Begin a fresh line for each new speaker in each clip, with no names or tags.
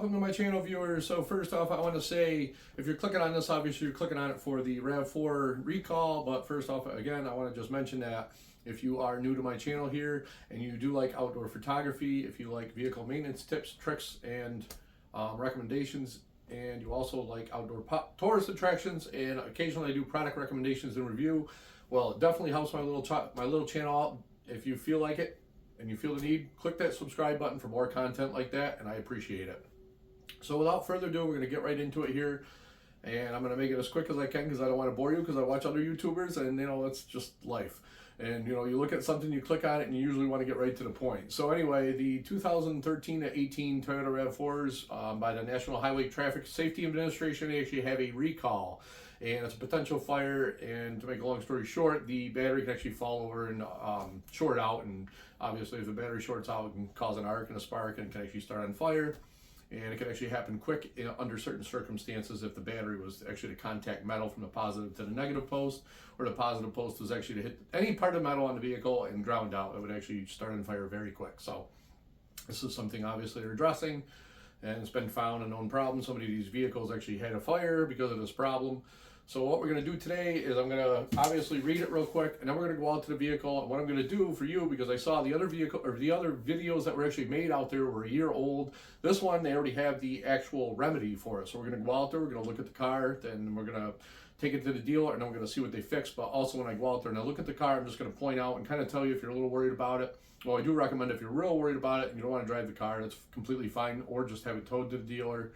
welcome to my channel, viewers. So first off, I want to say, if you're clicking on this, obviously you're clicking on it for the RAV4 recall, but first off, again, I want to just mention that if you are new to my channel here and you do like outdoor photography, if you like vehicle maintenance tips, tricks, and recommendations, and you also like outdoor tourist attractions, and occasionally I do product recommendations and review, well, it definitely helps my little channel out. If you feel like it and you feel the need, click that subscribe button for more content like that, and I appreciate it. So without further ado, we're going to get right into it here, and I'm going to make it as quick as I can because I don't want to bore you, because I watch other YouTubers, and you know, it's just life. And you know, you look at something, you click on it, and you usually want to get right to the point. So anyway, the 2013 to 18 Toyota Rav4s by the National Highway Traffic Safety Administration, they actually have a recall, and it's a potential fire. And to make a long story short, the battery can actually fall over and short out, and obviously if the battery shorts out, it can cause an arc and a spark, and it can actually start on fire. And it can actually happen quick under certain circumstances if the battery was actually to contact metal from the positive to the negative post, or the positive post was actually to hit any part of metal on the vehicle and ground out. It would actually start on fire very quick. So this is something obviously they're addressing, and it's been found a known problem. So many of these vehicles actually had a fire because of this problem. So what we're going to do today is I'm going to obviously read it real quick, and then we're going to go out to the vehicle. And what I'm going to do for you, because I saw the other vehicle, or the other videos that were actually made out there were a year old. This one, they already have the actual remedy for it. So we're going to go out there, we're going to look at the car, then we're going to take it to the dealer, and then we're going to see what they fixed. But also when I go out there and I look at the car, I'm just going to point out and kind of tell you if you're a little worried about it. Well, I do recommend if you're real worried about it and you don't want to drive the car, that's completely fine, or just have it towed to the dealer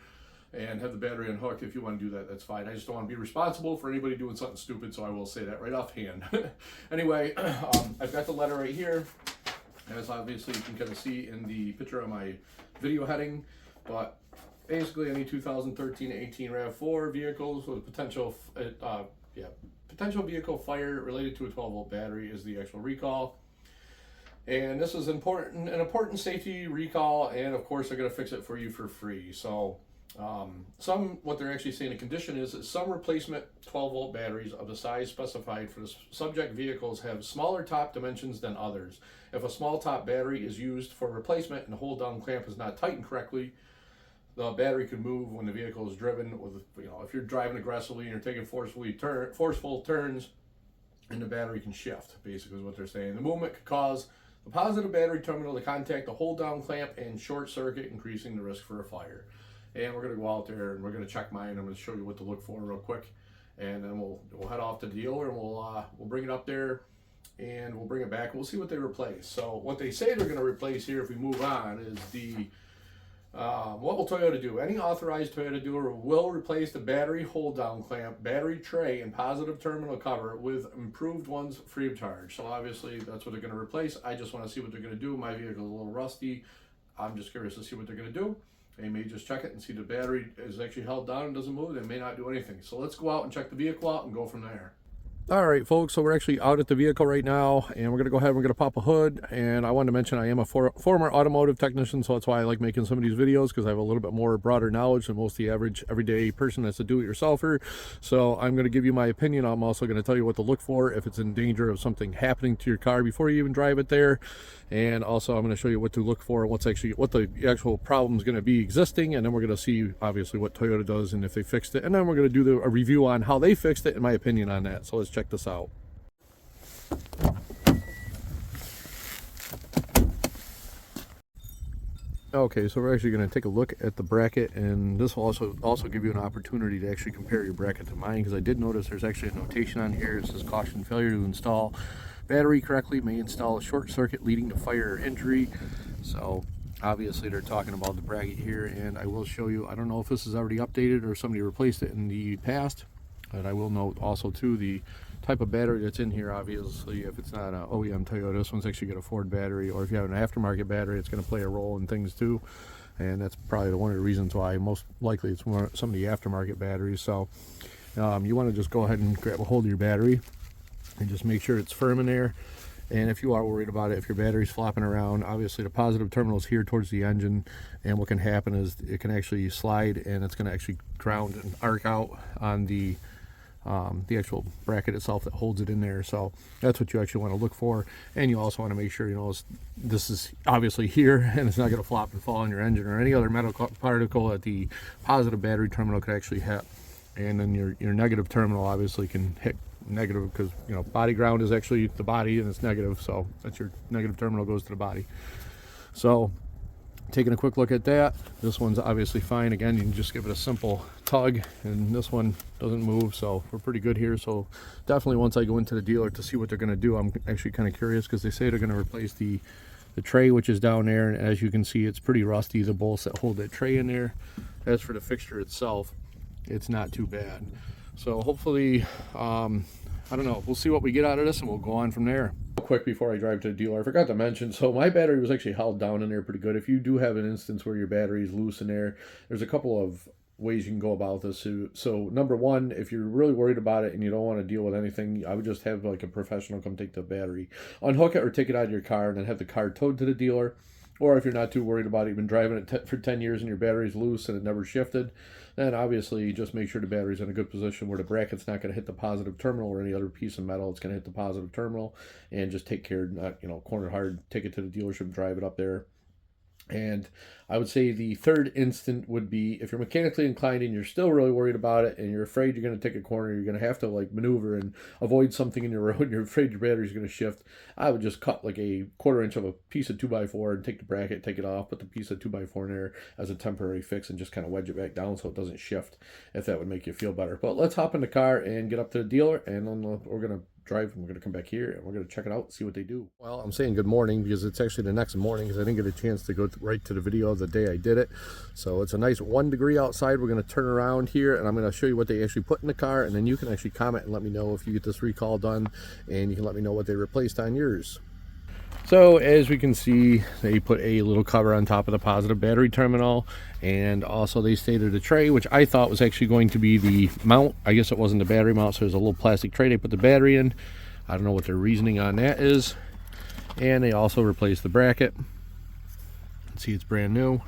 and have the battery unhooked. If you want to do that, that's fine. I just don't want to be responsible for anybody doing something stupid, so I will say that right offhand. Anyway, I've got the letter right here, as obviously you can kind of see in the picture of my video heading. But basically, any 2013 to 18 RAV4 vehicles with potential vehicle fire related to a 12-volt battery is the actual recall. And this is an important safety recall, and of course they're going to fix it for you for free. So what they're actually saying the condition is that some replacement 12-volt batteries of the size specified for the subject vehicles have smaller top dimensions than others. If a small top battery is used for replacement and the hold down clamp is not tightened correctly, the battery could move when the vehicle is driven with, if you're driving aggressively and you're taking forceful turns, and the battery can shift, basically is what they're saying. The movement could cause the positive battery terminal to contact the hold down clamp and short circuit, increasing the risk for a fire. And we're going to go out there and we're going to check mine. I'm going to show you what to look for real quick, and then we'll head off to the dealer, and we'll bring it up there, and we'll bring it back. We'll see what they replace. So what they say they're going to replace here, if we move on, is the what will Toyota do? Any authorized Toyota dealer will replace the battery hold down clamp, battery tray, and positive terminal cover with improved ones free of charge. So obviously that's what they're going to replace. I just want to see what they're going to do. My vehicle is a little rusty. I'm just curious to see what they're going to do. They may just check it and see the battery is actually held down and doesn't move. They may not do anything. So let's go out and check the vehicle out and go from there. All right, folks, so we're actually out at the vehicle right now, and we're going to go ahead and we're going to pop a hood. And I wanted to mention I am a former automotive technician, so that's why I like making some of these videos, because I have a little bit more broader knowledge than most of the average everyday person that's a do-it-yourselfer. So I'm going to give you my opinion. I'm also going to tell you what to look for if it's in danger of something happening to your car before you even drive it there. And also I'm going to show you what to look for, what the actual problem is going to be existing, and then we're going to see obviously what Toyota does and if they fixed it, and then we're going to do a review on how they fixed it and my opinion on that. So let's check this out. Okay, so we're actually going to take a look at the bracket, and this will also give you an opportunity to actually compare your bracket to mine, because I did notice there's actually a notation on here. It says caution, failure to install battery correctly may install a short circuit leading to fire or injury. So obviously they're talking about the bracket here, and I will show you. I don't know if this is already updated or somebody replaced it in the past, but I will note also too the type of battery that's in here. Obviously, if it's not an OEM Toyota, this one's actually got a Ford battery, or if you have an aftermarket battery, it's going to play a role in things too. And that's probably one of the reasons why most likely it's some of the aftermarket batteries. So you want to just go ahead and grab a hold of your battery and just make sure it's firm in there. And if you are worried about it, if your battery's flopping around, obviously the positive terminal is here towards the engine, and what can happen is it can actually slide, and it's going to actually ground and arc out on the the actual bracket itself that holds it in there. So that's what you actually want to look for. And you also want to make sure, you know, this is obviously here and it's not going to flop and fall on your engine or any other metal particle that the positive battery terminal could actually hit. And then your negative terminal obviously can hit negative, because, you know, body ground is actually the body and it's negative, so that's your negative terminal goes to the body. So taking a quick look at that, this one's obviously fine. Again, you can just give it a simple tug and this one doesn't move, so we're pretty good here. So definitely once I go into the dealer to see what they're going to do, I'm actually kind of curious, because they say they're going to replace the tray which is down there, and as you can see it's pretty rusty, the bolts that hold that tray in there. As for the fixture itself, it's not too bad. So hopefully, I don't know, we'll see what we get out of this and we'll go on from there. Quick before I drive to the dealer, I forgot to mention, so my battery was actually held down in there pretty good. If you do have an instance where your battery is loose in there, there's a couple of ways you can go about this. So number one, if you're really worried about it and you don't want to deal with anything, I would just have like a professional come take the battery, unhook it or take it out of your car, and then have the car towed to the dealer. Or if you're not too worried about it, you've been driving it for 10 years and your battery's loose and it never shifted, then obviously just make sure the battery's in a good position where the bracket's not going to hit the positive terminal or any other piece of metal. It's going to hit the positive terminal, and just take care, not, you know, corner hard, take it to the dealership, drive it up there. And I would say the third instant would be if you're mechanically inclined and you're still really worried about it and you're afraid you're going to take a corner, you're going to have to like maneuver and avoid something in your road, and you're afraid your battery's going to shift, I would just cut like a 1/4 inch of a piece of 2x4 and take the bracket, take it off, put the piece of 2x4 in there as a temporary fix, and just kind of wedge it back down so it doesn't shift, if that would make you feel better. But let's hop in the car and get up to the dealer, and then we're going to drive, and we're going to come back here and we're going to check it out and see what they do. Well, I'm saying good morning because it's actually the next morning, because I didn't get a chance to go right to the video of the day I did it. So it's a nice 1 degree outside. We're going to turn around here and I'm going to show you what they actually put in the car, and then you can actually comment and let me know if you get this recall done, and you can let me know what they replaced on yours. So as we can see, they put a little cover on top of the positive battery terminal, and also they stated a tray, which I thought was actually going to be the mount. I guess it wasn't the battery mount, so there's a little plastic tray they put the battery in. I don't know what their reasoning on that is. And they also replaced the bracket. See, it's brand new.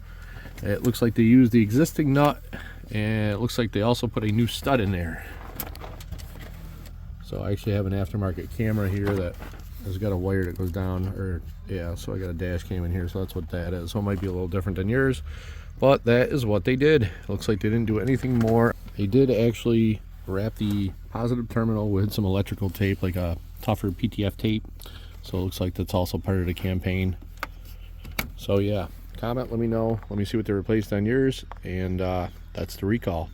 It looks like they used the existing nut, and it looks like they also put a new stud in there. So I actually have an aftermarket camera here that has got a wire that goes down, or yeah, so I got a dash cam in here, so that's what that is. So it might be a little different than yours, but that is what they did. Looks like they didn't do anything more. They did actually wrap the positive terminal with some electrical tape, like a tougher PTF tape, so it looks like that's also part of the campaign. So yeah, comment, let me know, let me see what they replaced on yours, and that's the recall.